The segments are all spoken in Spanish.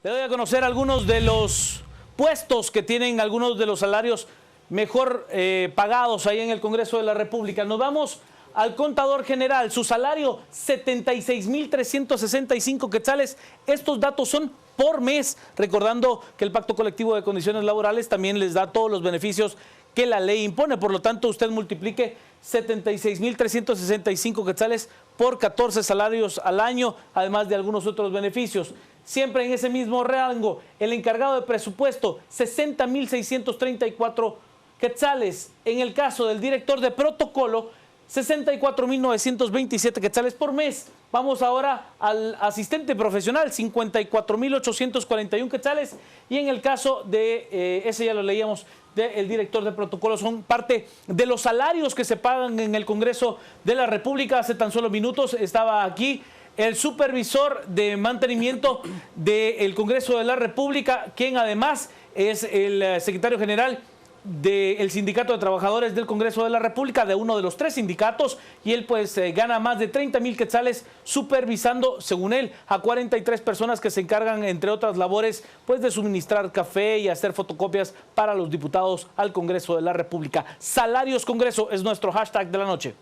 Le doy a conocer algunos de los puestos que tienen algunos de los salarios mejor pagados ahí en el Congreso de la República. Nos vamos al contador general. Su salario, 76.365 quetzales. Estos datos son por mes, recordando que el Pacto Colectivo de Condiciones Laborales también les da todos los beneficios que la ley impone. Por lo tanto, usted multiplique 76.365 quetzales por 14 salarios al año, además de algunos otros beneficios. Siempre en ese mismo rango, el encargado de presupuesto, 60.634 quetzales. En el caso del director de protocolo, 64.927 quetzales por mes. Vamos ahora al asistente profesional, 54.841 quetzales. Y en el caso de, ese ya lo leíamos, del director de protocolo, son parte de los salarios que se pagan en el Congreso de la República. Hace tan solo minutos estaba aquí el supervisor de mantenimiento del Congreso de la República, quien además es el secretario general del Sindicato de Trabajadores del Congreso de la República, de uno de los 3 sindicatos, y él pues gana más de 30.000 quetzales supervisando, según él, a 43 personas que se encargan, entre otras labores, pues de suministrar café y hacer fotocopias para los diputados al Congreso de la República. Salarios Congreso es nuestro hashtag de la noche.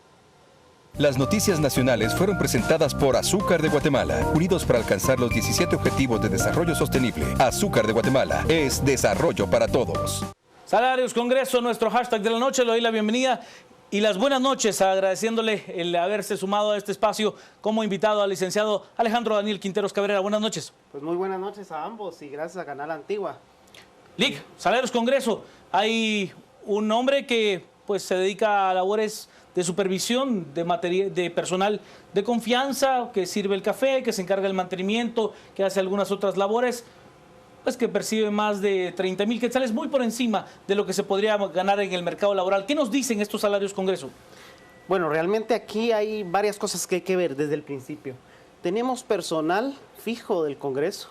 Las noticias nacionales fueron presentadas por Azúcar de Guatemala, unidos para alcanzar los 17 Objetivos de Desarrollo Sostenible. Azúcar de Guatemala es desarrollo para todos. Salarios Congreso, nuestro hashtag de la noche. Le doy la bienvenida y las buenas noches, agradeciéndole el haberse sumado a este espacio como invitado al licenciado Alejandro Daniel Quinteros Cabrera. Buenas noches. Pues muy buenas noches a ambos y gracias a Canal Antigua. Lic, Salarios Congreso. Hay un hombre que pues se dedica a labores de supervisión de personal de confianza, que sirve el café, que se encarga del mantenimiento, que hace algunas otras labores, pues que percibe más de 30.000 quetzales, muy por encima de lo que se podría ganar en el mercado laboral. ¿Qué nos dicen estos salarios Congreso? Bueno, realmente aquí hay varias cosas que hay que ver desde el principio. Tenemos personal fijo del Congreso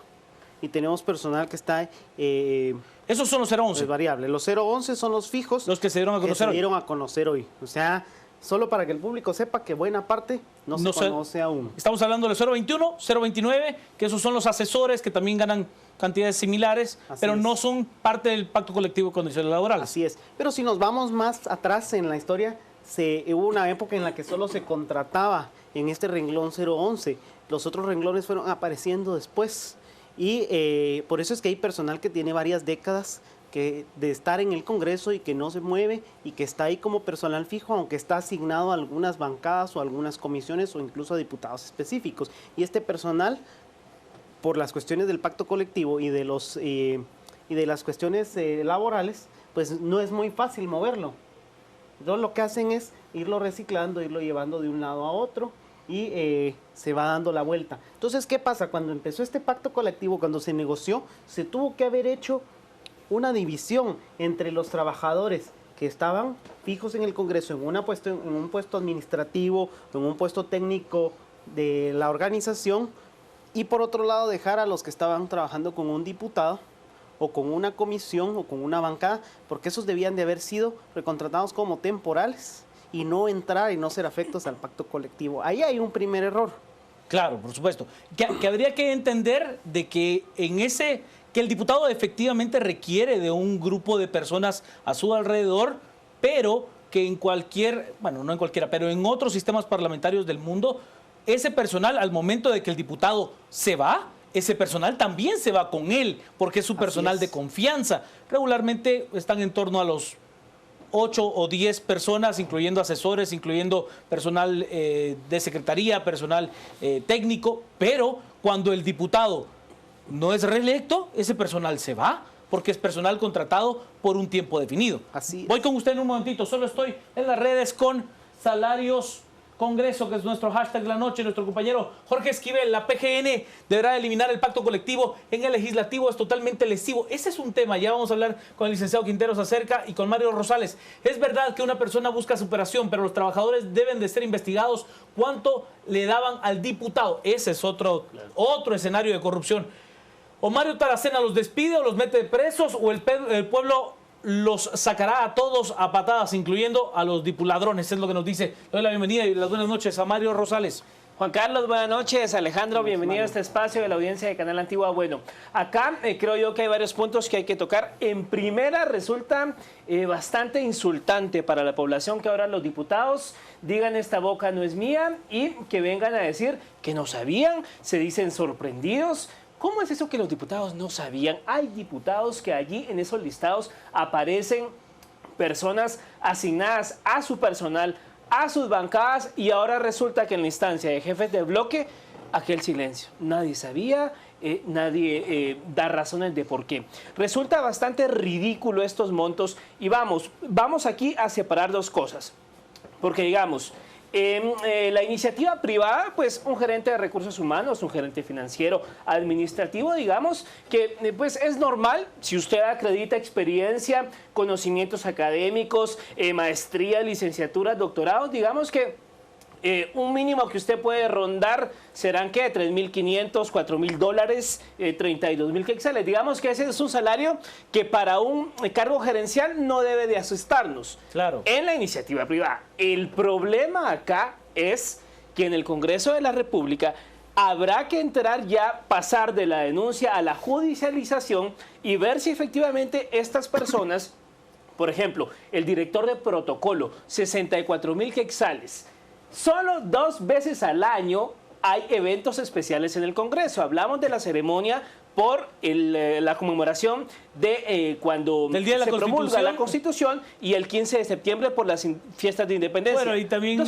y tenemos personal que está... esos son los 011. Es variable. Los 011 son los fijos. Los que se dieron a conocer hoy. Se dieron a conocer hoy. O sea, solo para que el público sepa que buena parte no se conoce aún. Estamos hablando del 021, 029, que esos son los asesores que también ganan cantidades similares, pero no son parte del Pacto Colectivo de Condiciones Laborales. Así es. Pero si nos vamos más atrás en la historia, hubo una época en la que solo se contrataba en este renglón 011. Los otros renglones fueron apareciendo después. Y por eso es que hay personal que tiene varias décadas de estar en el Congreso y que no se mueve y que está ahí como personal fijo, aunque está asignado a algunas bancadas o algunas comisiones o incluso a diputados específicos. Y este personal, por las cuestiones del pacto colectivo y de las cuestiones laborales, pues no es muy fácil moverlo. Entonces lo que hacen es irlo reciclando, irlo llevando de un lado a otro y se va dando la vuelta. Entonces, ¿qué pasa? Cuando empezó este pacto colectivo, cuando se negoció, se tuvo que haber hecho una división entre los trabajadores que estaban fijos en el Congreso en un puesto administrativo, en un puesto técnico de la organización, y por otro lado dejar a los que estaban trabajando con un diputado o con una comisión o con una bancada, porque esos debían de haber sido recontratados como temporales y no entrar y no ser afectos al pacto colectivo. Ahí hay un primer error. Claro, por supuesto. Que habría que entender de que que el diputado efectivamente requiere de un grupo de personas a su alrededor, pero que en cualquier, bueno, no en cualquiera, pero en otros sistemas parlamentarios del mundo, ese personal, al momento de que el diputado se va, ese personal también se va con él, porque es su personal de confianza. Regularmente están en torno a los 8 o 10 personas, incluyendo asesores, incluyendo personal de secretaría, personal técnico, pero cuando el diputado no es reelecto, ese personal se va, porque es personal contratado por un tiempo definido. Así es. Voy con usted en un momentito, solo estoy en las redes con Salarios Congreso, que es nuestro hashtag de la noche. Nuestro compañero Jorge Esquivel, la PGN deberá eliminar el pacto colectivo en el legislativo, es totalmente lesivo. Ese es un tema, ya vamos a hablar con el licenciado Quinteros acerca y con Mario Rosales. Es verdad que una persona busca superación, pero los trabajadores deben de ser investigados. ¿Cuánto le daban al diputado? Ese es otro escenario de corrupción. O Mario Taracena los despide o los mete presos, o el pueblo los sacará a todos a patadas, incluyendo a los dipuladrones. Es lo que nos dice. Le doy la bienvenida y las buenas noches a Mario Rosales. Juan Carlos, buenas noches. Alejandro, bienvenido a este espacio de la audiencia de Canal Antigua. Bueno, acá creo yo que hay varios puntos que hay que tocar. En primera, resulta bastante insultante para la población que ahora los diputados digan esta boca no es mía y que vengan a decir que no sabían, se dicen sorprendidos. ¿Cómo es eso que los diputados no sabían? Hay diputados que allí en esos listados aparecen personas asignadas a su personal, a sus bancadas, y ahora resulta que en la instancia de jefes de bloque, aquel silencio. Nadie sabía, nadie da razones de por qué. Resulta bastante ridículo estos montos y vamos aquí a separar dos cosas. Porque digamos, la iniciativa privada, pues un gerente de recursos humanos, un gerente financiero, administrativo, digamos, que pues es normal, si usted acredita experiencia, conocimientos académicos, maestría, licenciatura, doctorado, digamos que un mínimo que usted puede rondar serán ¿qué? $3.500, $4.000, 32.000 quetzales. Digamos que ese es un salario que para un cargo gerencial no debe de asustarnos. Claro. En la iniciativa privada. El problema acá es que en el Congreso de la República habrá que entrar ya, pasar de la denuncia a la judicialización y ver si efectivamente estas personas, por ejemplo, el director de protocolo, 64.000 quetzales. Solo 2 veces al año hay eventos especiales en el Congreso. Hablamos de la ceremonia por la conmemoración de cuando del día de se promulga la Constitución y el 15 de septiembre por las fiestas de independencia. Bueno, y también,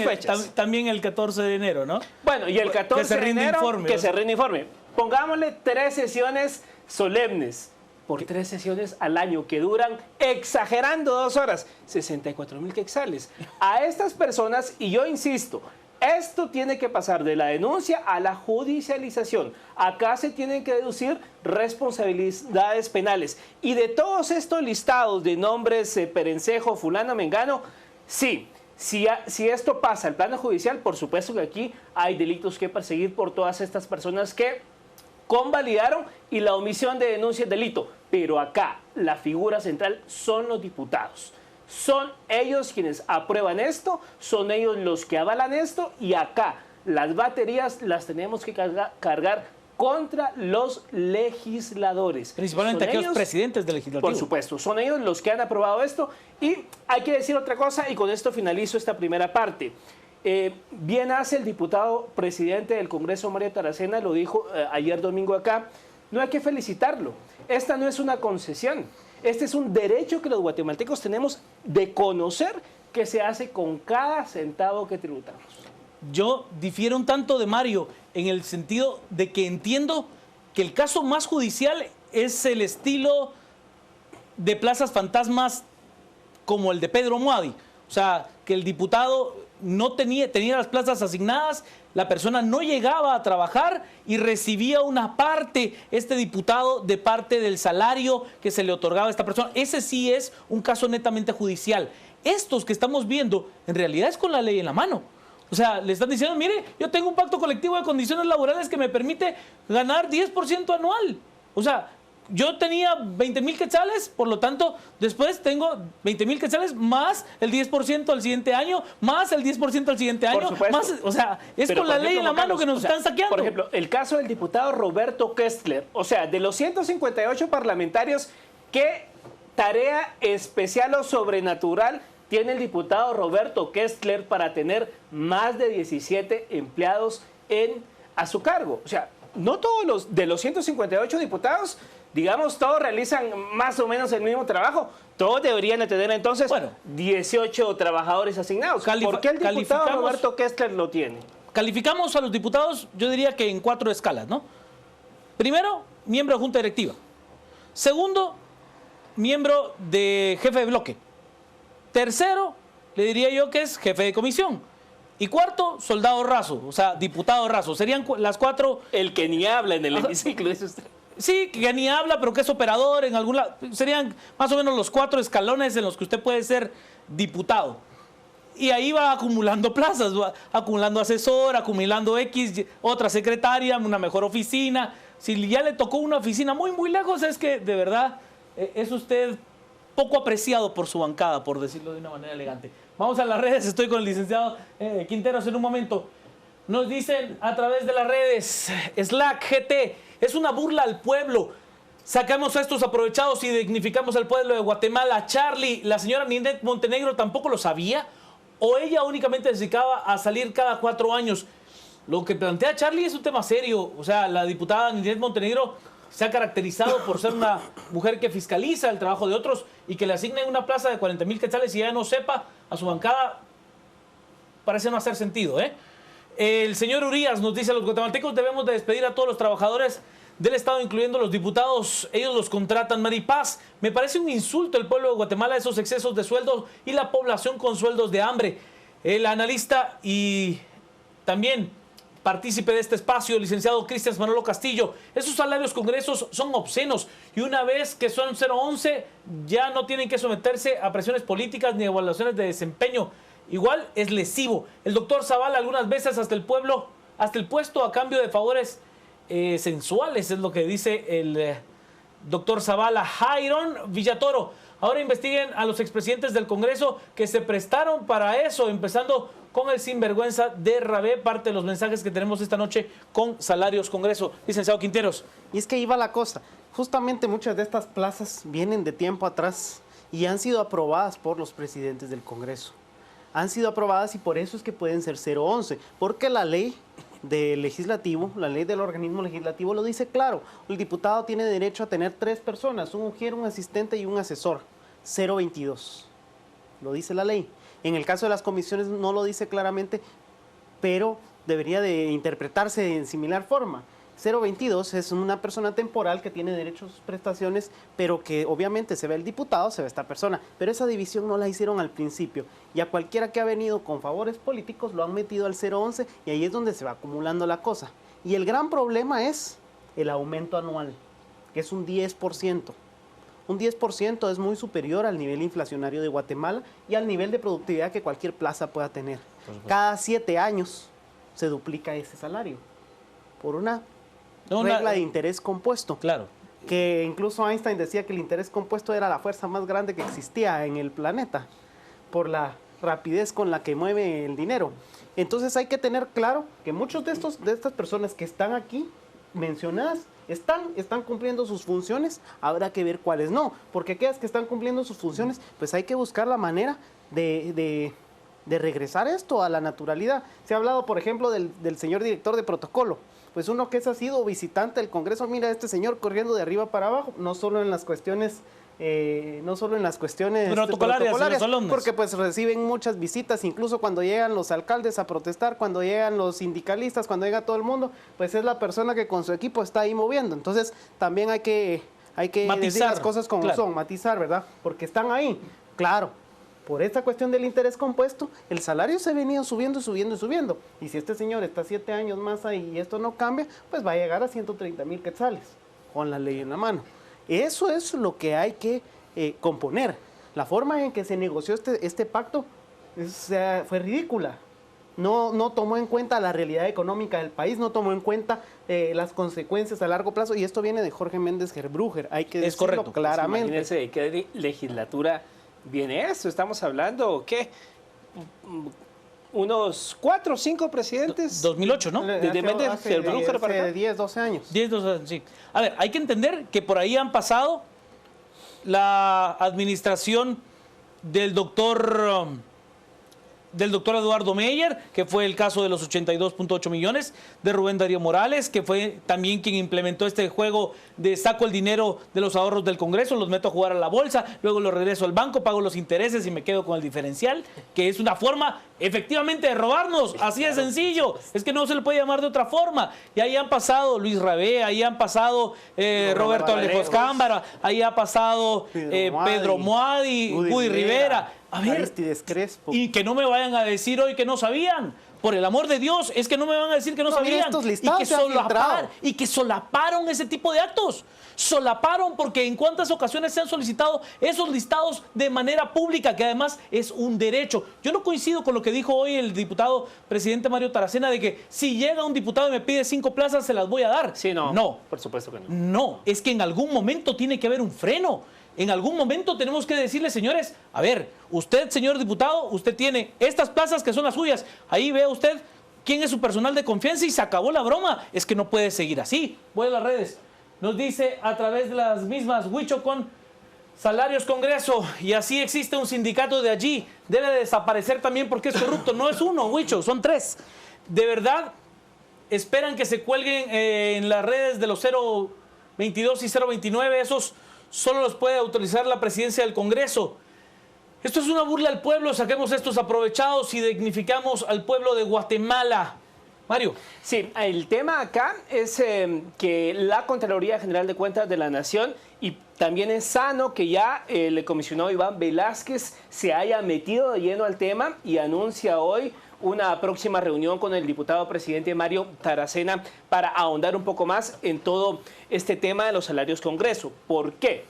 también el 14 de enero, ¿no? Bueno, y el 14 de enero que se rinde informe. Pongámosle 3 sesiones solemnes. Por 3 sesiones al año que duran, exagerando 2 horas, 64.000 quetzales. A estas personas, y yo insisto, esto tiene que pasar de la denuncia a la judicialización. Acá se tienen que deducir responsabilidades penales. Y de todos estos listados de nombres, Perencejo, fulano, mengano, sí. Si esto pasa al plano judicial, por supuesto que aquí hay delitos que perseguir por todas estas personas que convalidaron y la omisión de denuncia es delito. Pero acá la figura central son los diputados. Son ellos quienes aprueban esto, son ellos los que avalan esto y acá las baterías las tenemos que cargar contra los legisladores. Principalmente aquellos presidentes del legislativo. Por supuesto, son ellos los que han aprobado esto. Y hay que decir otra cosa y con esto finalizo esta primera parte. Bien hace el diputado presidente del Congreso, Mario Taracena, lo dijo ayer domingo acá, no hay que felicitarlo. Esta no es una concesión, este es un derecho que los guatemaltecos tenemos de conocer qué se hace con cada centavo que tributamos. Yo difiero un tanto de Mario en el sentido de que entiendo que el caso más judicial es el estilo de plazas fantasmas como el de Pedro Moadi. O sea, que el diputado no tenía las plazas asignadas, la persona no llegaba a trabajar y recibía una parte, este diputado, de parte del salario que se le otorgaba a esta persona. Ese sí es un caso netamente judicial. Estos que estamos viendo, en realidad es con la ley en la mano. O sea, le están diciendo, mire, yo tengo un pacto colectivo de condiciones laborales que me permite ganar 10% anual. O sea, yo tenía 20.000 quetzales, por lo tanto, después tengo 20.000 quetzales más el 10% al siguiente año, más el 10% al siguiente año. Más, o sea, es pero con la ley en la mano que nos están saqueando. Por ejemplo, el caso del diputado Roberto Kestler. O sea, de los 158 parlamentarios, ¿qué tarea especial o sobrenatural tiene el diputado Roberto Kestler para tener más de 17 empleados a su cargo? O sea, no todos de los 158 diputados, digamos, todos realizan más o menos el mismo trabajo. Todos deberían de tener entonces 18 trabajadores asignados. ¿Por qué el diputado Roberto Kestler lo tiene? Calificamos a los diputados, yo diría que en 4 escalas, ¿no? Primero, miembro de junta directiva. Segundo, miembro de jefe de bloque. Tercero, le diría yo que es jefe de comisión. Y cuarto, soldado raso, o sea, diputado raso. Serían las 4... El que ni habla en el hemiciclo, dice usted. Sí, que ni habla, pero que es operador en algún lado. Serían más o menos los 4 escalones en los que usted puede ser diputado. Y ahí va acumulando plazas, va acumulando asesor, acumulando X, otra secretaria, una mejor oficina. Si ya le tocó una oficina muy, muy lejos, es que de verdad es usted poco apreciado por su bancada, por decirlo de una manera elegante. Vamos a las redes, estoy con el licenciado Quinteros en un momento. Nos dicen a través de las redes, Slack GT, es una burla al pueblo. Sacamos a estos aprovechados y dignificamos al pueblo de Guatemala. Charlie, la señora Ninette Montenegro tampoco lo sabía, o ella únicamente se dedicaba a salir cada 4 años. Lo que plantea Charlie es un tema serio. O sea, la diputada Ninette Montenegro se ha caracterizado por ser una mujer que fiscaliza el trabajo de otros y que le asignen una plaza de 40,000 quetzales y ella no sepa a su bancada. Parece no hacer sentido, ¿eh? El señor Urias nos dice: los guatemaltecos debemos de despedir a todos los trabajadores del Estado, incluyendo los diputados. Ellos los contratan. Maripaz, me parece un insulto el pueblo de Guatemala, esos excesos de sueldos y la población con sueldos de hambre. El analista y también partícipe de este espacio, el licenciado Cristian Manolo Castillo, esos salarios congresos son obscenos y una vez que son 011 ya no tienen que someterse a presiones políticas ni evaluaciones de desempeño. Igual es lesivo. El doctor Zavala algunas veces hasta el puesto a cambio de favores sensuales, es lo que dice el doctor Zavala. Jairon Villatoro, ahora investiguen a los expresidentes del Congreso que se prestaron para eso, empezando con el sinvergüenza de Rabé, parte de los mensajes que tenemos esta noche con Salarios Congreso. Licenciado Quinteros. Y es que ahí va la cosa. Justamente muchas de estas plazas vienen de tiempo atrás y han sido aprobadas por los presidentes del Congreso. Han sido aprobadas y por eso es que pueden ser 011, porque la ley del legislativo, la ley del organismo legislativo lo dice claro. El diputado tiene derecho a tener 3 personas, un ujier, un asistente y un asesor. 022. Lo dice la ley. En el caso de las comisiones no lo dice claramente, pero debería de interpretarse en similar forma. 022 es una persona temporal que tiene derechos, prestaciones, pero que obviamente se ve el diputado, se ve esta persona. Pero esa división no la hicieron al principio. Y a cualquiera que ha venido con favores políticos lo han metido al 011 y ahí es donde se va acumulando la cosa. Y el gran problema es el aumento anual, que es un 10%. Un 10% es muy superior al nivel inflacionario de Guatemala y al nivel de productividad que cualquier plaza pueda tener. Cada 7 años se duplica ese salario por una regla de interés compuesto. Claro. Que incluso Einstein decía que el interés compuesto era la fuerza más grande que existía en el planeta por la rapidez con la que mueve el dinero. Entonces hay que tener claro que muchos de estas personas que están aquí mencionadas están cumpliendo sus funciones, habrá que ver cuáles no, porque aquellas que están cumpliendo sus funciones, pues hay que buscar la manera de regresar esto a la naturalidad. Se ha hablado, por ejemplo, del señor director de protocolo. Pues uno que ha sido visitante del Congreso, mira a este señor corriendo de arriba para abajo, no solo en las cuestiones protocolarias, porque pues reciben muchas visitas, incluso cuando llegan los alcaldes a protestar, cuando llegan los sindicalistas, cuando llega todo el mundo, pues es la persona que con su equipo está ahí moviendo. Entonces también hay que matizar, decir las cosas como son, matizar, ¿verdad? Porque están ahí, claro. Por esta cuestión del interés compuesto, el salario se ha venido subiendo y subiendo y subiendo. Y si este señor está 7 años más ahí y esto no cambia, pues va a llegar a 130,000 quetzales con la ley en la mano. Eso es lo que hay que componer. La forma en que se negoció este pacto fue ridícula. No tomó en cuenta la realidad económica del país, no tomó en cuenta las consecuencias a largo plazo. Y esto viene de Jorge Méndez Gerbruger, hay que decirlo correcto, claramente. Imagínense de qué legislatura viene esto. Estamos hablando, ¿qué? Unos 4 o 5 presidentes. 2008, ¿no? Hace 10, 12 años. 10, 12 años, sí. A ver, hay que entender que por ahí han pasado la administración del doctor Eduardo Meyer, que fue el caso de los 82.8 millones, de Rubén Darío Morales, que fue también quien implementó este juego de saco el dinero de los ahorros del Congreso, los meto a jugar a la bolsa, luego los regreso al banco, pago los intereses y me quedo con el diferencial, que es una forma efectivamente de robarnos, así de sencillo, es que no se le puede llamar de otra forma. Y ahí han pasado Luis Rabé, ahí han pasado Roberto Alejos Cámbara, ahí ha pasado Pedro Moadi, Woody Rivera. A ver, y que no me vayan a decir hoy que no sabían. Por el amor de Dios, es que no me van a decir que no sabían. Y que solaparon ese tipo de actos. Solaparon porque en cuántas ocasiones se han solicitado esos listados de manera pública, que además es un derecho. Yo no coincido con lo que dijo hoy el diputado presidente Mario Taracena de que si llega un diputado y me pide 5 plazas, se las voy a dar. Sí, no. No. Por supuesto que no. No, es que en algún momento tiene que haber un freno. En algún momento tenemos que decirle, señores, a ver, usted, señor diputado, usted tiene estas plazas que son las suyas. Ahí vea usted, quién es su personal de confianza y se acabó la broma. Es que no puede seguir así. Voy a las redes. Nos dice a través de las mismas, Huicho con Salarios Congreso, y así existe un sindicato de allí. Debe de desaparecer también porque es corrupto. No es uno, Huicho, son 3. De verdad, esperan que se cuelguen en las redes de los 022 y 029. Esos solo los puede autorizar la presidencia del Congreso. Esto es una burla al pueblo. Saquemos estos aprovechados y dignificamos al pueblo de Guatemala. Mario. Sí, el tema acá es que la Contraloría General de Cuentas de la Nación, y también es sano que ya el comisionado Iván Velázquez se haya metido de lleno al tema y anuncia hoy una próxima reunión con el diputado presidente Mario Taracena para ahondar un poco más en todo este tema de los salarios Congreso. ¿Por qué?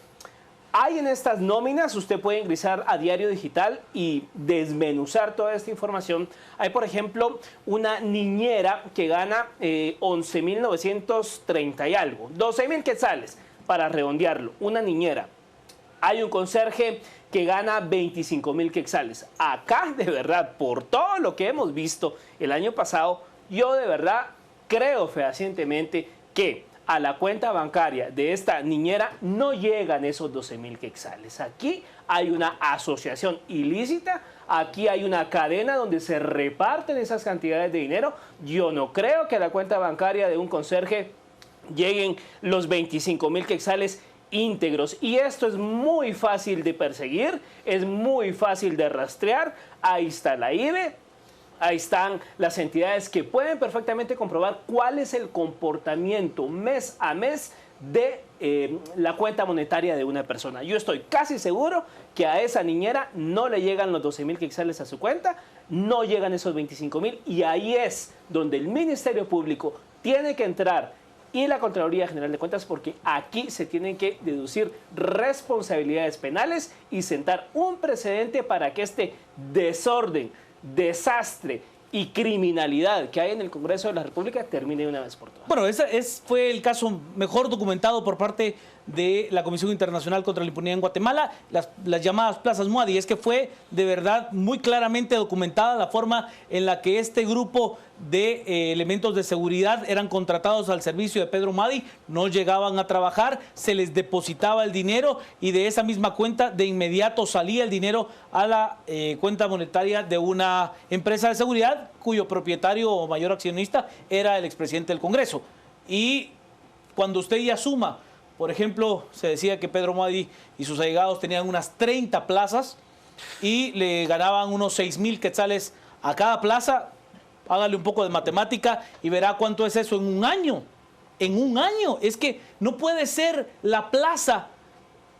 Hay en estas nóminas, usted puede ingresar a Diario Digital y desmenuzar toda esta información. Hay, por ejemplo, una niñera que gana 11.930 y algo, 12.000 quetzales, para redondearlo, una niñera. Hay un conserje que gana 25.000 quetzales. Acá, de verdad, por todo lo que hemos visto el año pasado, yo de verdad creo fehacientemente que a la cuenta bancaria de esta niñera no llegan esos 12.000 quetzales. Aquí hay una asociación ilícita, aquí hay una cadena donde se reparten esas cantidades de dinero. Yo no creo que a la cuenta bancaria de un conserje lleguen los 25.000 quetzales íntegros. Y esto es muy fácil de perseguir, es muy fácil de rastrear. Ahí está la IBE. Ahí están las entidades que pueden perfectamente comprobar cuál es el comportamiento mes a mes de la cuenta monetaria de una persona. Yo estoy casi seguro que a esa niñera no le llegan los 12.000 quetzales a su cuenta, no llegan esos 25.000, y ahí es donde el Ministerio Público tiene que entrar y la Contraloría General de Cuentas, porque aquí se tienen que deducir responsabilidades penales y sentar un precedente para que este desorden, desastre y criminalidad que hay en el Congreso de la República termine de una vez por todas. Bueno, ese fue el caso mejor documentado por parte de la Comisión Internacional contra la Impunidad en Guatemala, las llamadas plazas Muadi. Es que fue de verdad muy claramente documentada la forma en la que este grupo de elementos de seguridad eran contratados al servicio de Pedro Muadi, no llegaban a trabajar, se les depositaba el dinero y de esa misma cuenta de inmediato salía el dinero a la cuenta monetaria de una empresa de seguridad cuyo propietario o mayor accionista era el expresidente del Congreso. Y cuando usted ya suma, por ejemplo, se decía que Pedro Muadi y sus allegados tenían unas 30 plazas y le ganaban unos 6.000 quetzales a cada plaza. Hágale un poco de matemática y verá cuánto es eso en un año. En un año. Es que no puede ser la plaza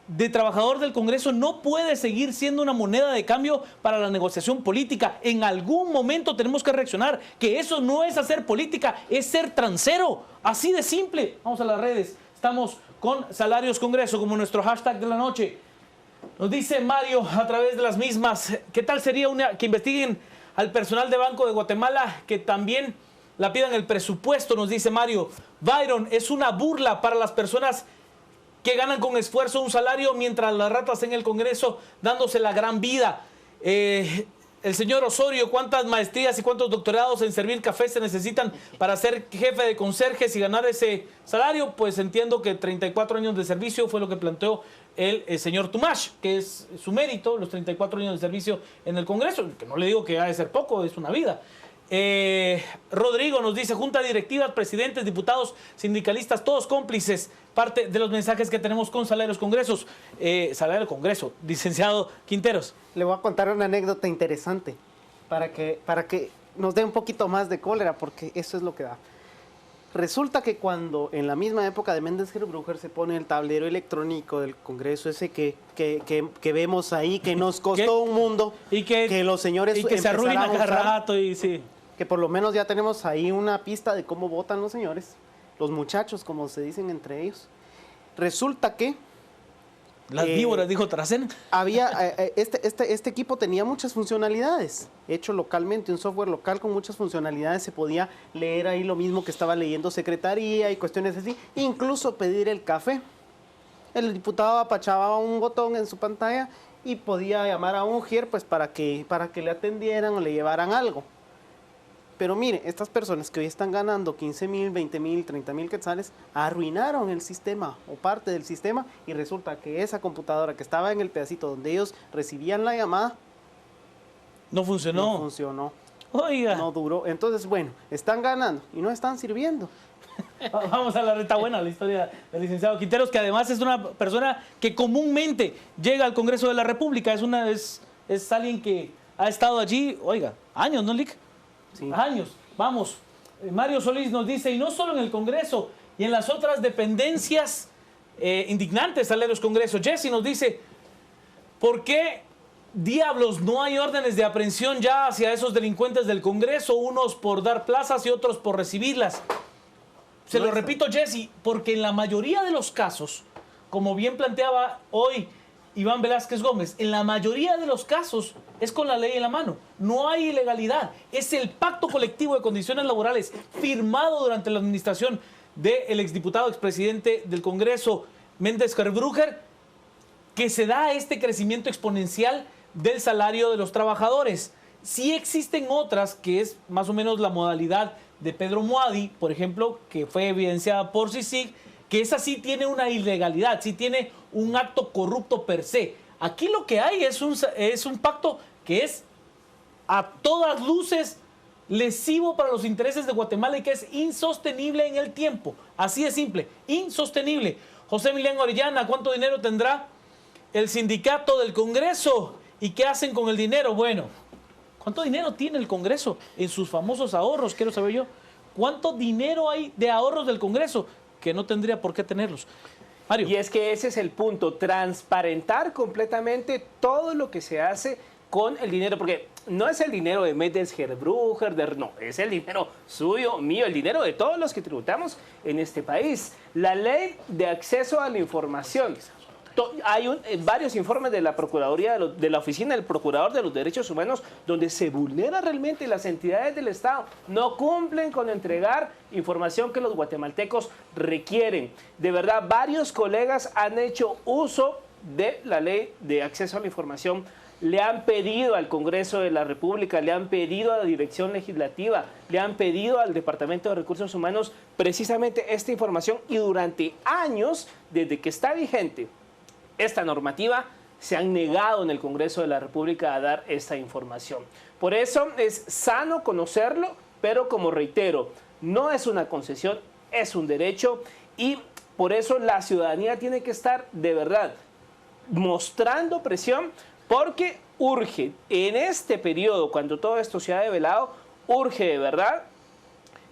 de trabajador del Congreso, no puede seguir siendo una moneda de cambio para la negociación política. En algún momento tenemos que reaccionar, que eso no es hacer política, es ser transero. Así de simple. Vamos a las redes. Estamos con Salarios Congreso como nuestro hashtag de la noche. Nos dice Mario a través de las mismas, ¿qué tal sería que investiguen al personal de Banco de Guatemala, que también la pidan el presupuesto? Nos dice Mario. Byron, es una burla para las personas que ganan con esfuerzo un salario mientras las ratas en el Congreso dándose la gran vida. El señor Osorio, ¿cuántas maestrías y cuántos doctorados en servir café se necesitan para ser jefe de conserjes y ganar ese salario? Pues entiendo que 34 años de servicio fue lo que planteó el señor Tumash, que es su mérito, los 34 años de servicio en el Congreso, que no le digo que ha de ser poco, es una vida. Rodrigo nos dice, junta directiva, presidentes, diputados, sindicalistas, todos cómplices, parte de los mensajes que tenemos con Salarios Congresos. Salario Congreso, licenciado Quinteros. Le voy a contar una anécdota interesante para que nos dé un poquito más de cólera, porque eso es lo que da. Resulta que cuando en la misma época de Méndez Gerbrucher se pone el tablero electrónico del Congreso, ese que vemos ahí, que nos costó un mundo, y que los señores y que se arruina cada rato, y sí. Que por lo menos ya tenemos ahí una pista de cómo votan los señores, los muchachos, como se dicen entre ellos. Resulta que las víboras, dijo Taracena. Había, este equipo tenía muchas funcionalidades, hecho localmente, un software local con muchas funcionalidades, se podía leer ahí lo mismo que estaba leyendo Secretaría y cuestiones así, incluso pedir el café. El diputado apachaba un botón en su pantalla y podía llamar a un ujier pues, para que le atendieran o le llevaran algo. Pero mire, estas personas que hoy están ganando 15,000, 20,000, 30,000 quetzales, arruinaron el sistema o parte del sistema y resulta que esa computadora que estaba en el pedacito donde ellos recibían la llamada, no funcionó. no funcionó, Oiga. no duró. Entonces, bueno, están ganando y no están sirviendo. Vamos a la reta buena, la historia del licenciado Quinteros, que además es una persona que comúnmente llega al Congreso de la República. Es alguien que ha estado allí, oiga, años, ¿no, Lick? Sí. Años. Vamos. Mario Solís nos dice, y no solo en el Congreso, y en las otras dependencias indignantes al de los Congresos. Jesse nos dice, ¿por qué diablos no hay órdenes de aprehensión ya hacia esos delincuentes del Congreso? Unos por dar plazas y otros por recibirlas. Se lo repito, Jesse, porque en la mayoría de los casos, como bien planteaba hoy Iván Velázquez Gómez, en la mayoría de los casos es con la ley en la mano. No hay ilegalidad. Es el pacto colectivo de condiciones laborales firmado durante la administración del exdiputado, expresidente del Congreso, Méndez Carbrujer, que se da este crecimiento exponencial del salario de los trabajadores. Sí existen otras, que es más o menos la modalidad de Pedro Moadi, por ejemplo, que fue evidenciada por CICIG, que esa sí tiene una ilegalidad, sí tiene un acto corrupto per se. Aquí lo que hay es un pacto que es a todas luces lesivo para los intereses de Guatemala y que es insostenible en el tiempo. Así de simple, insostenible. José Emiliano Orellana, ¿cuánto dinero tendrá el sindicato del Congreso? ¿Y qué hacen con el dinero? Bueno, ¿cuánto dinero tiene el Congreso en sus famosos ahorros? Quiero saber yo. ¿Cuánto dinero hay de ahorros del Congreso? Que no tendría por qué tenerlos. Mario. Y es que ese es el punto, transparentar completamente todo lo que se hace con el dinero, porque no es el dinero de Méndez Carbrujer, no, es el dinero suyo, mío, el dinero de todos los que tributamos en este país. La ley de acceso a la información. Hay varios informes de la Procuraduría, de la Oficina del Procurador de los Derechos Humanos, donde se vulnera realmente. Las entidades del Estado no cumplen con entregar información que los guatemaltecos requieren. De verdad, varios colegas han hecho uso de la ley de acceso a la información. Le han pedido al Congreso de la República, le han pedido a la Dirección Legislativa, le han pedido al Departamento de Recursos Humanos precisamente esta información, y durante años, desde que está vigente esta normativa, se han negado en el Congreso de la República a dar esta información. Por eso es sano conocerlo, pero como reitero, no es una concesión, es un derecho, y por eso la ciudadanía tiene que estar de verdad mostrando presión, porque urge en este periodo, cuando todo esto se ha develado, urge de verdad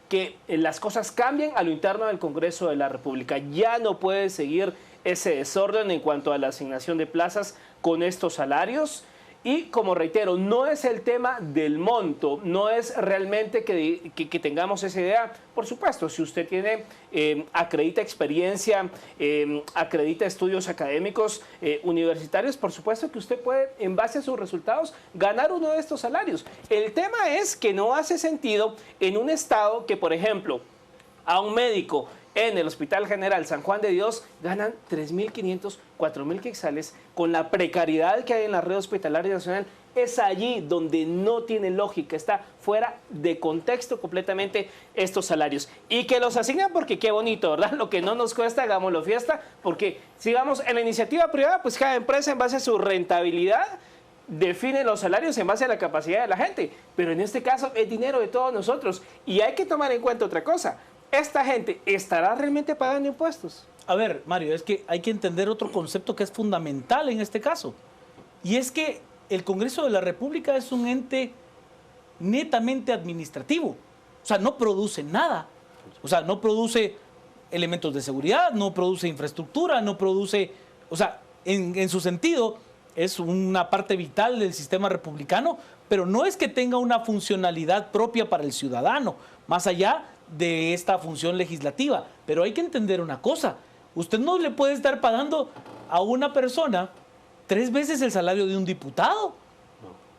que las cosas cambien a lo interno del Congreso de la República. Ya no puede seguir ese desorden en cuanto a la asignación de plazas con estos salarios. Y como reitero, no es el tema del monto, no es realmente que tengamos esa idea. Por supuesto, si usted tiene, acredita experiencia, acredita estudios académicos universitarios, por supuesto que usted puede, en base a sus resultados, ganar uno de estos salarios. El tema es que no hace sentido en un estado que, por ejemplo, a un médico en el Hospital General San Juan de Dios ganan 3.500, 4.000 quetzales, con la precariedad que hay en la red hospitalaria nacional. Es allí donde no tiene lógica, está fuera de contexto completamente estos salarios. Y que los asignan porque qué bonito, ¿verdad? Lo que no nos cuesta, hagámoslo fiesta, porque sigamos en la iniciativa privada, pues cada empresa en base a su rentabilidad define los salarios en base a la capacidad de la gente. Pero en este caso es dinero de todos nosotros. Y hay que tomar en cuenta otra cosa. ¿Esta gente estará realmente pagando impuestos? A ver, Mario, es que hay que entender otro concepto que es fundamental en este caso. Y es que el Congreso de la República es un ente netamente administrativo. O sea, no produce nada. O sea, no produce elementos de seguridad, no produce infraestructura, no produce... O sea, en su sentido, es una parte vital del sistema republicano, pero no es que tenga una funcionalidad propia para el ciudadano, más allá de esta función legislativa. Pero hay que entender una cosa, usted no le puede estar pagando a una persona 3 veces el salario de un diputado.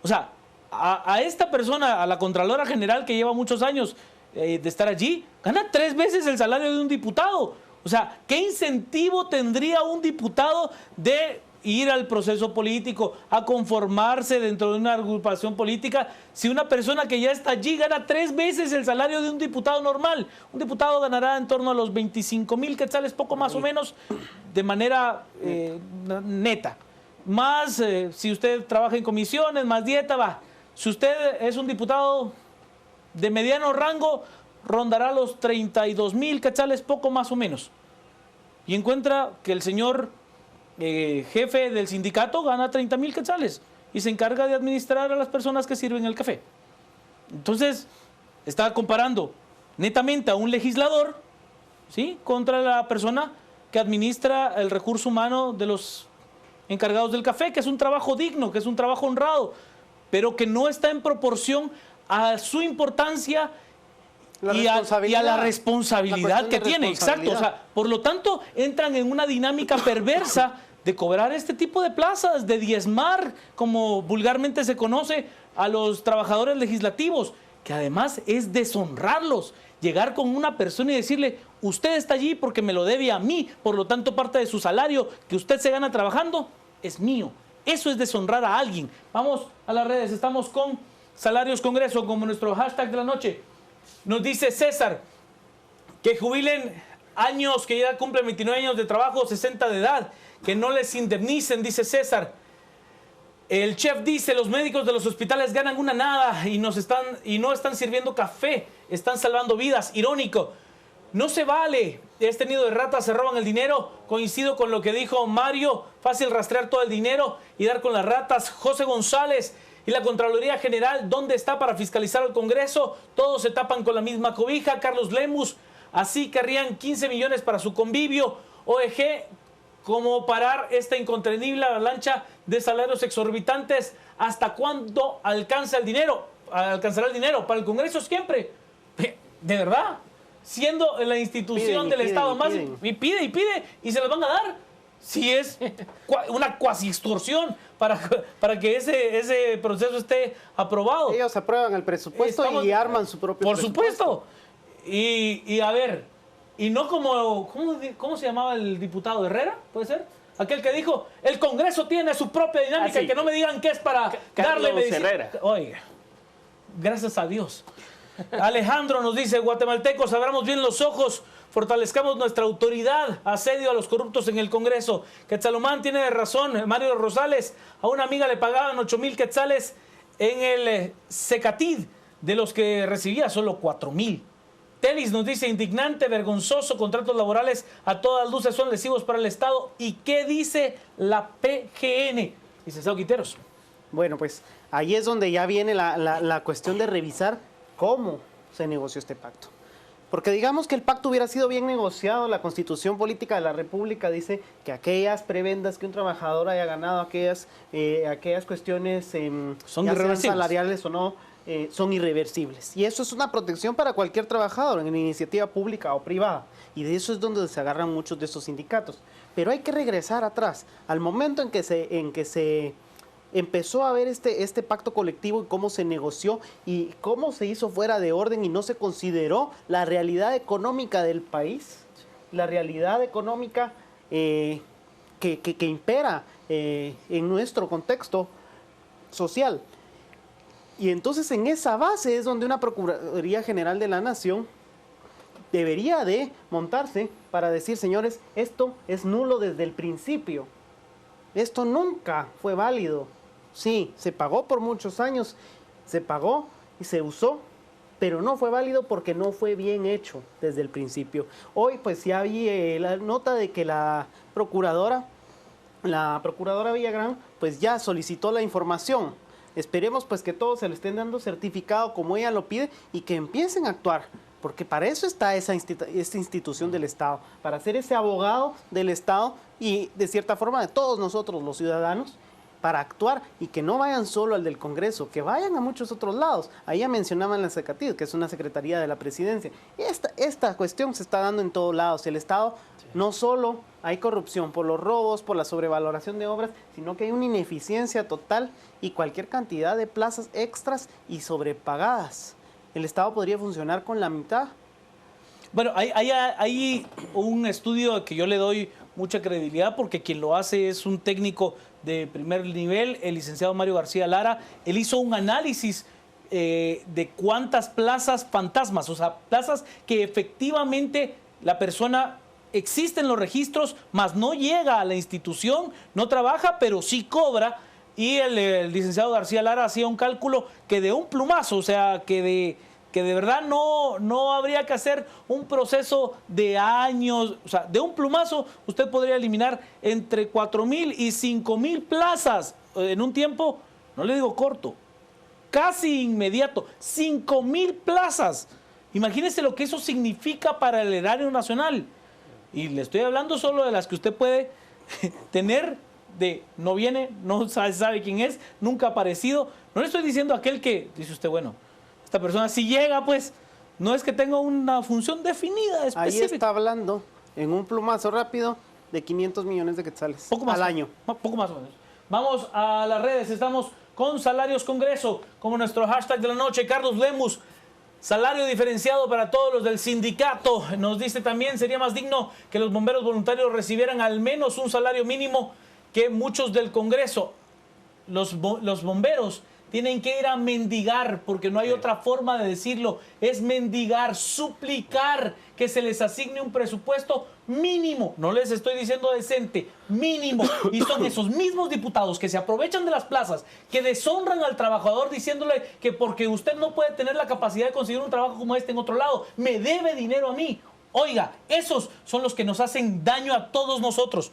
O sea, a esta persona, a la Contralora General que lleva muchos años de estar allí, gana 3 veces el salario de un diputado. O sea, ¿qué incentivo tendría un diputado de ir al proceso político, a conformarse dentro de una agrupación política, si una persona que ya está allí gana 3 veces el salario de un diputado normal? Un diputado ganará en torno a los 25,000 quetzales, poco más o menos, de manera neta. Más si usted trabaja en comisiones, más dieta, va. Si usted es un diputado de mediano rango, rondará los 32,000 quetzales, poco más o menos. Y encuentra que el señor jefe del sindicato gana 30,000 quetzales y se encarga de administrar a las personas que sirven el café. Entonces, está comparando netamente a un legislador, ¿sí?, contra la persona que administra el recurso humano de los encargados del café, que es un trabajo digno, que es un trabajo honrado, pero que no está en proporción a su importancia y a la responsabilidad que tiene. Exacto. O sea, por lo tanto, entran en una dinámica perversa de cobrar este tipo de plazas, de diezmar, como vulgarmente se conoce, a los trabajadores legislativos, que además es deshonrarlos. Llegar con una persona y decirle, usted está allí porque me lo debe a mí, por lo tanto parte de su salario que usted se gana trabajando es mío. Eso es deshonrar a alguien. Vamos a las redes, estamos con Salarios Congreso como nuestro hashtag de la noche. Nos dice César, que jubilen años, que ya cumplen 29 años de trabajo, 60 de edad, que no les indemnicen, dice César. El chef dice, los médicos de los hospitales ganan una nada y no están sirviendo café, están salvando vidas. Irónico. No se vale. Este nido de ratas, se roban el dinero. Coincido con lo que dijo Mario. Fácil rastrear todo el dinero y dar con las ratas. José González. Y la Contraloría General, ¿dónde está para fiscalizar al Congreso? Todos se tapan con la misma cobija. Carlos Lemus. Así querrían 15 millones para su convivio. OEG, ¿cómo parar esta incontenible avalancha de salarios exorbitantes? ¿Hasta cuándo alcanzará el dinero? Para el Congreso siempre. ¿De verdad? Siendo la institución del Estado más... Y pide, y se los van a dar. Si es una cuasi extorsión para que ese proceso esté aprobado. Ellos aprueban el presupuesto y arman su propio presupuesto. Por supuesto. Y a ver, y no como... ¿Cómo se llamaba el diputado Herrera? ¿Puede ser? Aquel que dijo, el Congreso tiene su propia dinámica, que no me digan que es para darle medicina. Herrera. Oiga, gracias a Dios. Alejandro nos dice, guatemaltecos, abramos bien los ojos, fortalezcamos nuestra autoridad, asedio a los corruptos en el Congreso. Quetzalomán tiene razón, Mario Rosales, a una amiga le pagaban 8,000 quetzales en el Secatid, de los que recibía solo 4,000. Telis nos dice, indignante, vergonzoso, contratos laborales a todas luces son lesivos para el Estado. ¿Y qué dice la PGN? Dice Sao Quiteros. Bueno, pues ahí es donde ya viene la cuestión de revisar cómo se negoció este pacto. Porque digamos que el pacto hubiera sido bien negociado, la Constitución Política de la República dice que aquellas prebendas que un trabajador haya ganado, aquellas cuestiones son ya irreversibles, sean salariales o no, son irreversibles. Y eso es una protección para cualquier trabajador en iniciativa pública o privada. Y de eso es donde se agarran muchos de estos sindicatos. Pero hay que regresar atrás, al momento en que se empezó a ver este pacto colectivo y cómo se negoció y cómo se hizo fuera de orden y no se consideró la realidad económica del país, la realidad económica que impera en nuestro contexto social. Y entonces en esa base es donde una Procuraduría General de la Nación debería de montarse para decir, señores, esto es nulo desde el principio. Esto nunca fue válido. Sí, se pagó por muchos años, se pagó y se usó, pero no fue válido porque no fue bien hecho desde el principio. Hoy pues ya vi la nota de que la procuradora Villagrán pues ya solicitó la información. Esperemos pues que todos se le estén dando certificado como ella lo pide y que empiecen a actuar. Porque para eso está esta institución del Estado, para ser ese abogado del Estado y de cierta forma de todos nosotros los ciudadanos, para actuar y que no vayan solo al del Congreso, que vayan a muchos otros lados. Ahí ya mencionaban la Secatid, que es una secretaría de la Presidencia. Esta cuestión se está dando en todos lados. El Estado no solo hay corrupción por los robos, por la sobrevaloración de obras, sino que hay una ineficiencia total y cualquier cantidad de plazas extras y sobrepagadas. El Estado podría funcionar con la mitad. Bueno, hay un estudio que yo le doy mucha credibilidad porque quien lo hace es un técnico de primer nivel, el licenciado Mario García Lara. Él hizo un análisis de cuántas plazas fantasmas, o sea, plazas que efectivamente la persona existe en los registros, mas no llega a la institución, no trabaja, pero sí cobra. Y el licenciado García Lara hacía un cálculo que de un plumazo, o sea, que de verdad no habría que hacer un proceso de años, o sea, de un plumazo usted podría eliminar entre 4,000 y 5,000 plazas en un tiempo, no le digo corto, casi inmediato, 5,000 plazas. Imagínese lo que eso significa para el erario nacional. Y le estoy hablando solo de las que usted puede tener de no viene, no sabe quién es, nunca ha aparecido. No le estoy diciendo a aquel que, dice usted, bueno, esta persona si llega, pues, no es que tenga una función definida, específica. Ahí está hablando, en un plumazo rápido, de 500 millones de quetzales Poco más, al año. Poco más o menos. Vamos a las redes, estamos con Salarios Congreso, como nuestro hashtag de la noche, Carlos Lemus. Salario diferenciado para todos los del sindicato. Nos dice también, sería más digno que los bomberos voluntarios recibieran al menos un salario mínimo que muchos del Congreso. Los bomberos tienen que ir a mendigar, porque no hay otra forma de decirlo. Es mendigar, suplicar que se les asigne un presupuesto mínimo. No les estoy diciendo decente, mínimo. Y son esos mismos diputados que se aprovechan de las plazas, que deshonran al trabajador diciéndole que porque usted no puede tener la capacidad de conseguir un trabajo como este en otro lado, me debe dinero a mí. Oiga, esos son los que nos hacen daño a todos nosotros.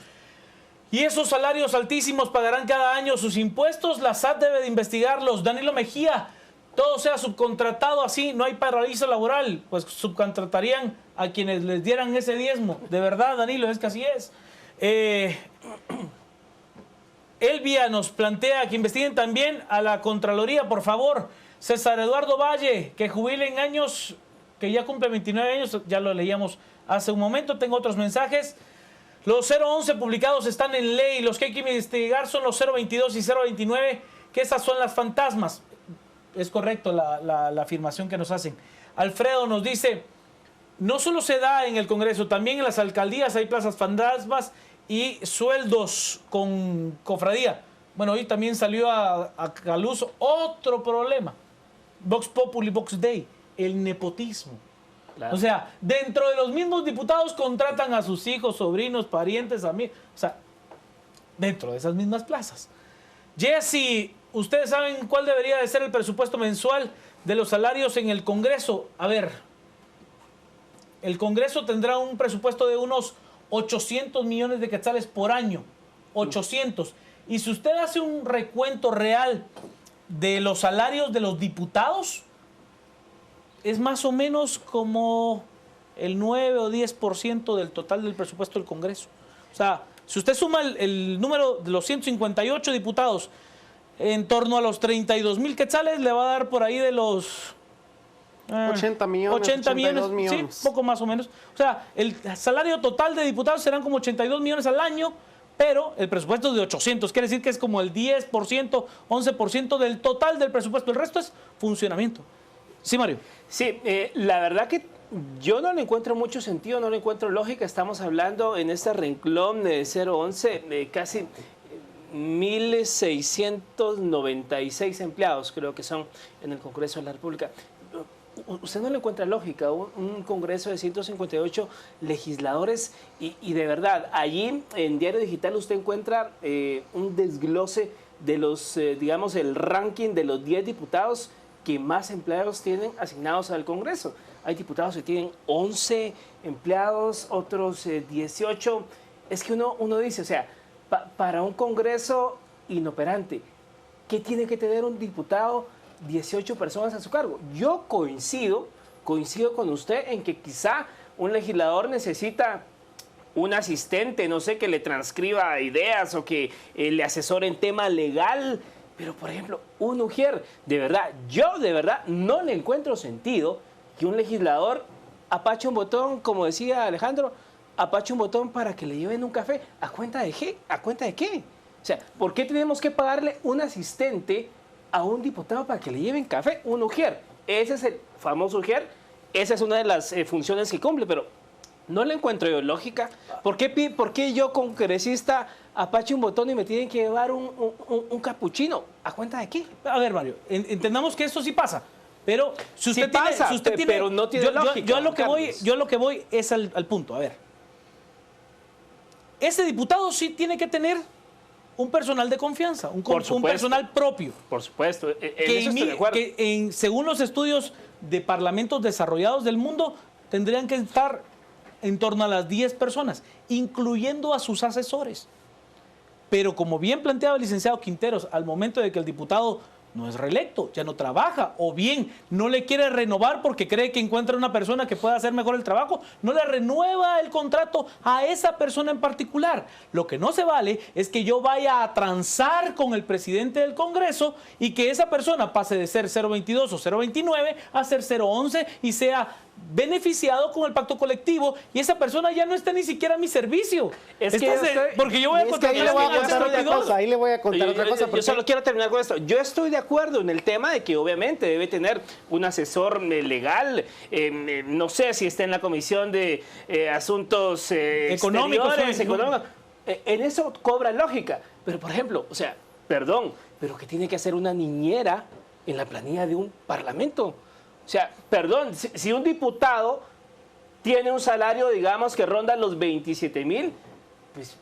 Y esos salarios altísimos pagarán cada año sus impuestos. La SAT debe de investigarlos. Danilo Mejía, todo sea subcontratado así, no hay paraíso laboral. Pues subcontratarían a quienes les dieran ese diezmo. De verdad, Danilo, es que así es. Elvia nos plantea que investiguen también a la Contraloría, por favor. César Eduardo Valle, que jubilen años, que ya cumple 29 años, ya lo leíamos hace un momento. Tengo otros mensajes. Los 011 publicados están en ley, los que hay que investigar son los 022 y 029, que esas son las fantasmas. Es correcto la afirmación que nos hacen. Alfredo nos dice, no solo se da en el Congreso, también en las alcaldías hay plazas fantasmas y sueldos con cofradía. Bueno, hoy también salió a luz otro problema. Vox Populi, Vox Dei, el nepotismo. Claro. O sea, dentro de los mismos diputados contratan a sus hijos, sobrinos, parientes, amigos. O sea, dentro de esas mismas plazas. Jesse, ¿ustedes saben cuál debería de ser el presupuesto mensual de los salarios en el Congreso? A ver, el Congreso tendrá un presupuesto de unos 800 millones de quetzales por año. 800. Y si usted hace un recuento real de los salarios de los diputados, es más o menos como el 9 o 10% del total del presupuesto del Congreso. O sea, si usted suma el número de los 158 diputados en torno a los 32,000 quetzales, le va a dar por ahí de los 80 millones, 80 millones, millones, sí, poco más o menos. O sea, el salario total de diputados serán como 82 millones al año, pero el presupuesto es de 800, quiere decir que es como el 10%, 11% del total del presupuesto. El resto es funcionamiento. Sí, Mario. Sí, la verdad que yo no le encuentro mucho sentido, no le encuentro lógica. Estamos hablando en este renglón de 011 casi 1.696 empleados, creo que son en el Congreso de la República. ¿Usted no le encuentra lógica? Un Congreso de 158 legisladores y de verdad, allí en Diario Digital usted encuentra un desglose de los, digamos, el ranking de los 10 diputados que más empleados tienen asignados al Congreso. Hay diputados que tienen 11 empleados, otros 18. Es que uno dice, o sea, para un Congreso inoperante, ¿qué tiene que tener un diputado? 18 personas a su cargo. Yo coincido con usted en que quizá un legislador necesita un asistente, no sé, que le transcriba ideas o que le asesore en tema legal. Pero, por ejemplo, un ujier, yo de verdad no le encuentro sentido que un legislador apache un botón, como decía Alejandro, apache un botón para que le lleven un café. ¿A cuenta de qué? ¿A cuenta de qué? O sea, ¿por qué tenemos que pagarle un asistente a un diputado para que le lleven café? Un ujier. Ese es el famoso ujier esa es una de las funciones que cumple, pero no le encuentro yo lógica. ¿Por qué yo, congresista, apache un botón y me tienen que llevar un capuchino? ¿A cuenta de qué? A ver, Mario, entendamos que esto sí pasa. Pero si usted Sí pasa, tiene, pero no tiene lógica, yo a lo que Carlos. voy es al punto. A ver, ese diputado sí tiene que tener un personal de confianza, un personal propio. Por supuesto, en eso estoy de acuerdo. Que según los estudios de parlamentos desarrollados del mundo, tendrían que estar en torno a las 10 personas, incluyendo a sus asesores. Pero como bien planteaba el licenciado Quinteros, al momento de que el diputado no es reelecto, ya no trabaja, o bien no le quiere renovar porque cree que encuentra una persona que pueda hacer mejor el trabajo, no le renueva el contrato a esa persona en particular. Lo que no se vale es que yo vaya a transar con el presidente del Congreso y que esa persona pase de ser 022 o 029 a ser 011 y sea beneficiado con el pacto colectivo y esa persona ya no está ni siquiera a mi servicio. Porque yo voy a contratar ahí le voy a contar otra cosa. Yo solo quiero terminar con esto. Yo estoy de acuerdo en el tema de que obviamente debe tener un asesor legal, no sé si está en la Comisión de Asuntos Económicos. En eso cobra lógica. Pero, por ejemplo, o sea, perdón, pero ¿qué tiene que hacer una niñera en la planilla de un parlamento? O sea, perdón, si un diputado tiene un salario, digamos, que ronda los 27,000, pues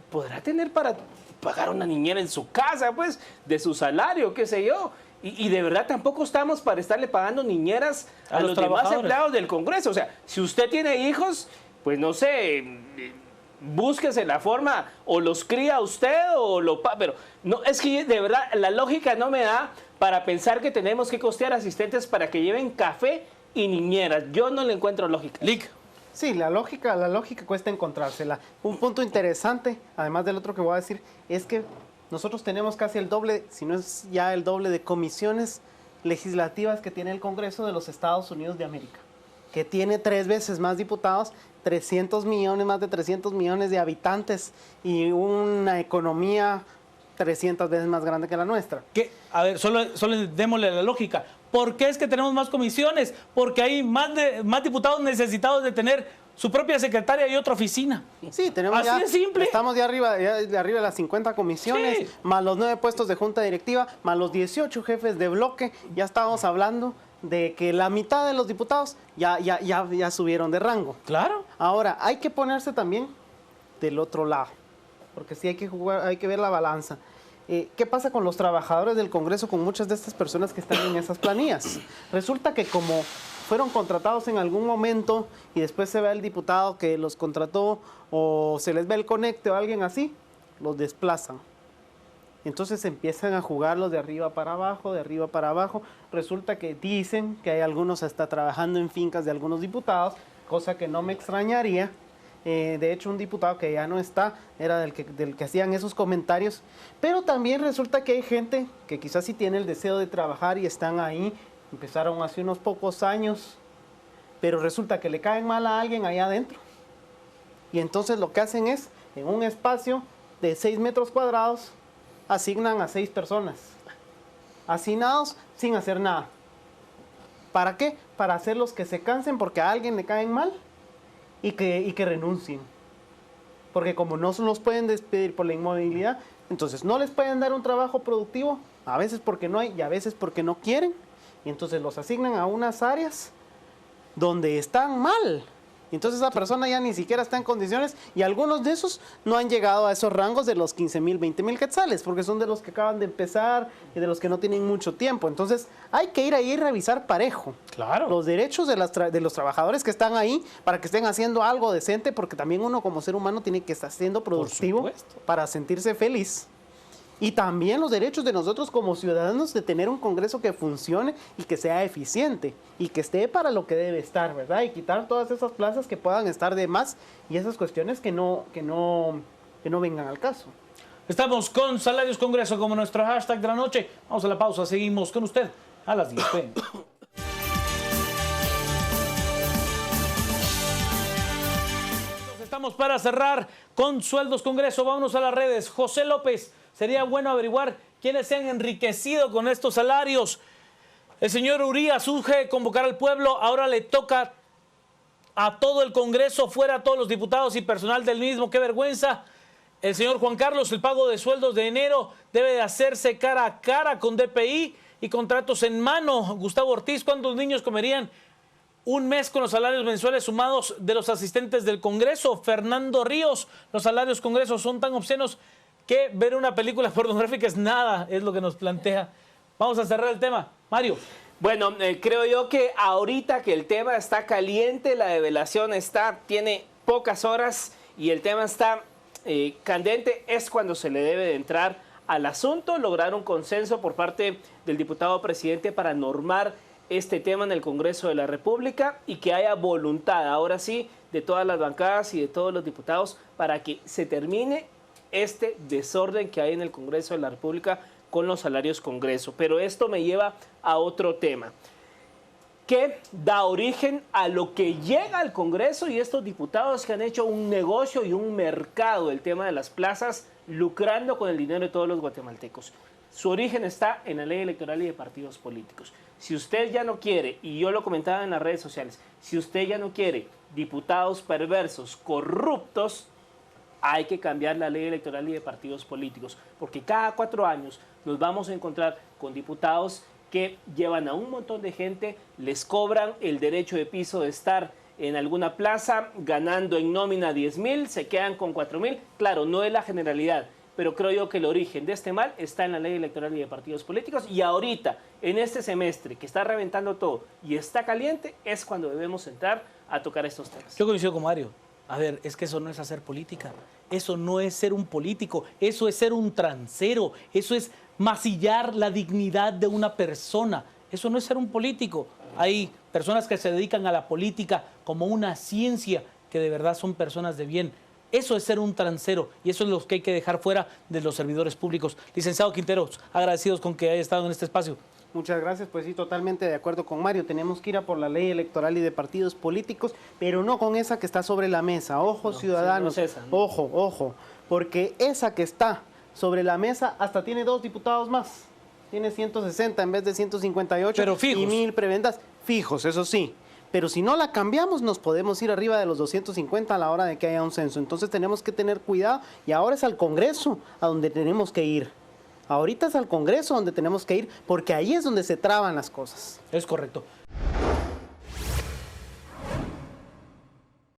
podrá tener para pagar a una niñera en su casa, pues, de su salario, qué sé yo. Y de verdad tampoco estamos para estarle pagando niñeras a los demás empleados del Congreso. O sea, si usted tiene hijos, pues no sé, búsquese la forma, o los cría usted o lo paga. Pero no, es que de verdad la lógica no me da para pensar que tenemos que costear asistentes para que lleven café y niñeras. Yo no le encuentro lógica. Lic. Sí, la lógica cuesta encontrársela. Un punto interesante, además del otro que voy a decir, es que nosotros tenemos casi el doble, si no es ya el doble, de comisiones legislativas que tiene el Congreso de los Estados Unidos de América, que tiene 3 veces más diputados, 300 millones, más de 300 millones de habitantes y una economía 300 veces más grande que la nuestra. A ver, solo démosle la lógica. ¿Por qué es que tenemos más comisiones? Porque hay más diputados necesitados de tener su propia secretaria y otra oficina. Sí, tenemos así de simple. Estamos de arriba de las 50 comisiones, sí, más los 9 puestos de junta directiva, más los 18 jefes de bloque. Ya estábamos hablando de que la mitad de los diputados ya subieron de rango. Claro. Ahora, hay que ponerse también del otro lado, porque sí hay que ver la balanza. ¿Qué pasa con los trabajadores del Congreso, con muchas de estas personas que están en esas planillas? Resulta que como fueron contratados en algún momento y después se ve el diputado que los contrató o se les ve el conecte o alguien así, los desplazan. Entonces empiezan a jugarlos de arriba para abajo, de arriba para abajo. Resulta que dicen que hay algunos hasta trabajando en fincas de algunos diputados, cosa que no me extrañaría. De hecho, un diputado que ya no está era del que hacían esos comentarios. Pero también resulta que hay gente que quizás sí tiene el deseo de trabajar y están ahí. Empezaron hace unos pocos años, pero resulta que le caen mal a alguien allá adentro. Y entonces lo que hacen es, en un espacio de 6 metros cuadrados, asignan a 6 personas. Asignados sin hacer nada. ¿Para qué? Para hacerlos que se cansen porque a alguien le caen mal. Y que renuncien. Porque como no los pueden despedir por la inmovilidad, entonces no les pueden dar un trabajo productivo, a veces porque no hay y a veces porque no quieren. Y entonces los asignan a unas áreas donde están mal. Entonces esa persona ya ni siquiera está en condiciones y algunos de esos no han llegado a esos rangos de los 15,000, 20,000 quetzales, porque son de los que acaban de empezar y de los que no tienen mucho tiempo. Entonces hay que ir ahí y revisar parejo. Claro. Los derechos de los trabajadores que están ahí para que estén haciendo algo decente, porque también uno como ser humano tiene que estar siendo productivo para sentirse feliz. Y también los derechos de nosotros como ciudadanos de tener un Congreso que funcione y que sea eficiente y que esté para lo que debe estar, ¿verdad? Y quitar todas esas plazas que puedan estar de más y esas cuestiones que no vengan al caso. Estamos con Salarios Congreso como nuestro hashtag de la noche. Vamos a la pausa, seguimos con usted a las 10 p.m. Estamos para cerrar con Sueldos Congreso. Vámonos a las redes. José López, sería bueno averiguar quiénes se han enriquecido con estos salarios. El señor Urías urge convocar al pueblo, ahora le toca a todo el Congreso, fuera a todos los diputados y personal del mismo, qué vergüenza. El señor Juan Carlos, el pago de sueldos de enero debe de hacerse cara a cara con DPI y contratos en mano. Gustavo Ortiz, ¿cuántos niños comerían un mes con los salarios mensuales sumados de los asistentes del Congreso? Fernando Ríos, los salarios Congreso son tan obscenos que ver una película pornográfica es nada, es lo que nos plantea. Vamos a cerrar el tema. Mario. Bueno, creo yo que ahorita que el tema está caliente, la develación tiene pocas horas y el tema está candente, es cuando se le debe de entrar al asunto, lograr un consenso por parte del diputado presidente para normar este tema en el Congreso de la República y que haya voluntad, ahora sí, de todas las bancadas y de todos los diputados para que se termine este desorden que hay en el Congreso de la República con los salarios Congreso. Pero esto me lleva a otro tema que da origen a lo que llega al Congreso y estos diputados que han hecho un negocio y un mercado, el tema de las plazas, lucrando con el dinero de todos los guatemaltecos. Su origen está en la ley electoral y de partidos políticos. Si usted ya no quiere, y yo lo comentaba en las redes sociales, si usted ya no quiere diputados perversos, corruptos, hay que cambiar la ley electoral y de partidos políticos, porque cada 4 años nos vamos a encontrar con diputados que llevan a un montón de gente, les cobran el derecho de piso de estar en alguna plaza, ganando en nómina 10,000, se quedan con 4,000. Claro, no es la generalidad, pero creo yo que el origen de este mal está en la ley electoral y de partidos políticos, y ahorita, en este semestre que está reventando todo y está caliente, es cuando debemos entrar a tocar estos temas. Yo coincido con Mario. A ver, es que eso no es hacer política, eso no es ser un político, eso es ser un transero, eso es masillar la dignidad de una persona, eso no es ser un político. Hay personas que se dedican a la política como una ciencia, que de verdad son personas de bien. Eso es ser un transero y eso es lo que hay que dejar fuera de los servidores públicos. Licenciado Quinteros, agradecidos con que haya estado en este espacio. Muchas gracias, pues sí, totalmente de acuerdo con Mario. Tenemos que ir a por la ley electoral y de partidos políticos, pero no con esa que está sobre la mesa. Ojo, no, ciudadanos, sí, no es esa, ¿no? Ojo, porque esa que está sobre la mesa hasta tiene 2 diputados más. Tiene 160 en vez de 158. Pero fijos. Y 1,000 prebendas fijos, eso sí. Pero si no la cambiamos, nos podemos ir arriba de los 250 a la hora de que haya un censo. Entonces tenemos que tener cuidado y ahora es al Congreso a donde tenemos que ir. Ahorita es al Congreso donde tenemos que ir porque ahí es donde se traban las cosas. Es correcto.